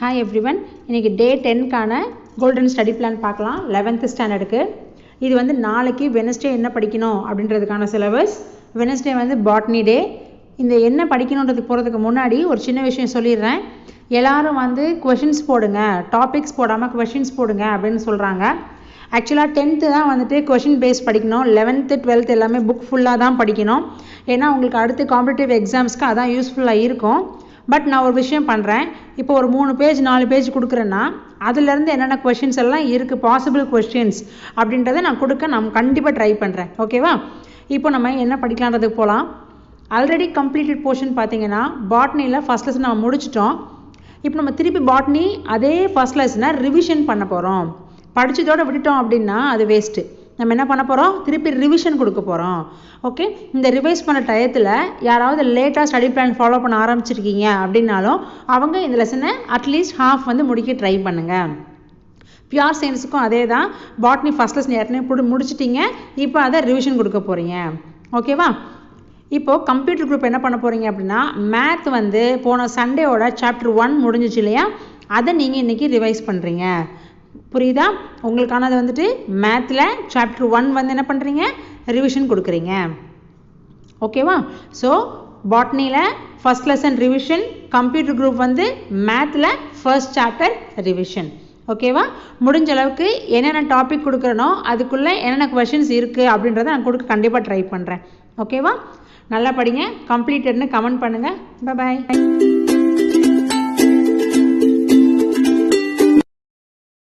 Hi everyone, இன்றைக்கி டே 10க்கான golden study plan பார்க்கலாம். 11th ஸ்டாண்டர்டுக்கு இது வந்து நாளைக்கு வெனஸ்டே என்ன படிக்கணும் அப்படின்றதுக்கான சிலபஸ். வெனஸ்டே வந்து பாட்னி டே. இந்த என்ன படிக்கணுன்றதுக்கு போகிறதுக்கு முன்னாடி ஒரு சின்ன விஷயம் சொல்லிடுறேன். எல்லோரும் வந்து கொஷின்ஸ் போடுங்க, டாபிக்ஸ் போடாமல் கொஷின்ஸ் போடுங்க அப்படின்னு சொல்கிறாங்க. ஆக்சுவலாக 10th தான் வந்துட்டு கொஷின் பேஸ் படிக்கணும். 11th 12th எல்லாமே புக் ஃபுல்லாக தான் படிக்கணும். ஏன்னா உங்களுக்கு அடுத்து காம்படிட்டிவ் எக்ஸாம்ஸ்க்கு அதான் யூஸ்ஃபுல்லாக இருக்கும். பட் நான் ஒரு விஷயம் பண்ணுறேன். இப்போ ஒரு 3 பேஜ் 4 பேஜ் கொடுக்குறேன்னா அதுலேருந்து என்னென்ன கொஷின்ஸ் எல்லாம் இருக்குது, பாசிபிள் கொஷின்ஸ் அப்படின்றத நான் கண்டிப்பாக ட்ரை பண்ணுறேன். ஓகேவா? இப்போ நம்ம என்ன படிக்கலான்றதுக்கு போகலாம். ஆல்ரெடி கம்ப்ளீட்டட் போர்ஷன் பார்த்தீங்கன்னா பாட்னியில் ஃபஸ்ட் லெசன் நம்ம முடிச்சிட்டோம். இப்போ நம்ம திருப்பி பாட்னி அதே ஃபஸ்ட் லெசனை ரிவிஷன் பண்ண போகிறோம். படித்ததோடு விட்டுட்டோம் அப்படின்னா அது வேஸ்ட்டு. நம்ம என்ன பண்ண போகிறோம், திருப்பி ரிவிஷன் கொடுக்க போகிறோம். ஓகே, இந்த ரிவைஸ் பண்ண டயத்தில் யாராவது லேட்டாக ஸ்டடி பிளான் ஃபாலோ பண்ண ஆரம்பிச்சிருக்கீங்க அப்படின்னாலும் அவங்க இந்த லெசனை அட்லீஸ்ட் ஹாஃப் வந்து முடிக்க ட்ரை பண்ணுங்கள். பியூர் சயின்ஸுக்கும் அதே தான். பாட்னி ஃபஸ்ட் லெசன் ஏற்கனவே முடிச்சிட்டிங்க, இப்போ அதை ரிவிஷன் கொடுக்க போகிறீங்க. ஓகேவா? இப்போது கம்ப்யூட்டர் குரூப் என்ன பண்ண போகிறீங்க அப்படின்னா, மேத் வந்து போன சண்டேவோட சாப்டர் 1 முடிஞ்சிச்சு இல்லையா, அதை நீங்கள் இன்றைக்கி ரிவைஸ் பண்ணுறீங்க. புரியுதா? உங்களுக்கானது வந்துட்டு மேத்தில் சாப்டர் 1 வந்து என்ன பண்ணுறீங்க, ரிவிஷன் கொடுக்குறீங்க. ஓகேவா? ஸோ பாட்னியில் first lesson revision, computer group வந்து மேத்தில் ஃபர்ஸ்ட் சாப்டர் ரிவிஷன். ஓகேவா? முடிஞ்ச அளவுக்கு என்னென்ன டாபிக் கொடுக்குறனோ அதுக்குள்ளே என்னென்ன கொஷின்ஸ் இருக்குது அப்படின்றத நான் கொடுக்க கண்டிப்பாக ட்ரை பண்ணுறேன். ஓகேவா? நல்லா படிங்க. கம்ப்ளீட்டட்னு கமெண்ட் பண்ணுங்கள். பாய்.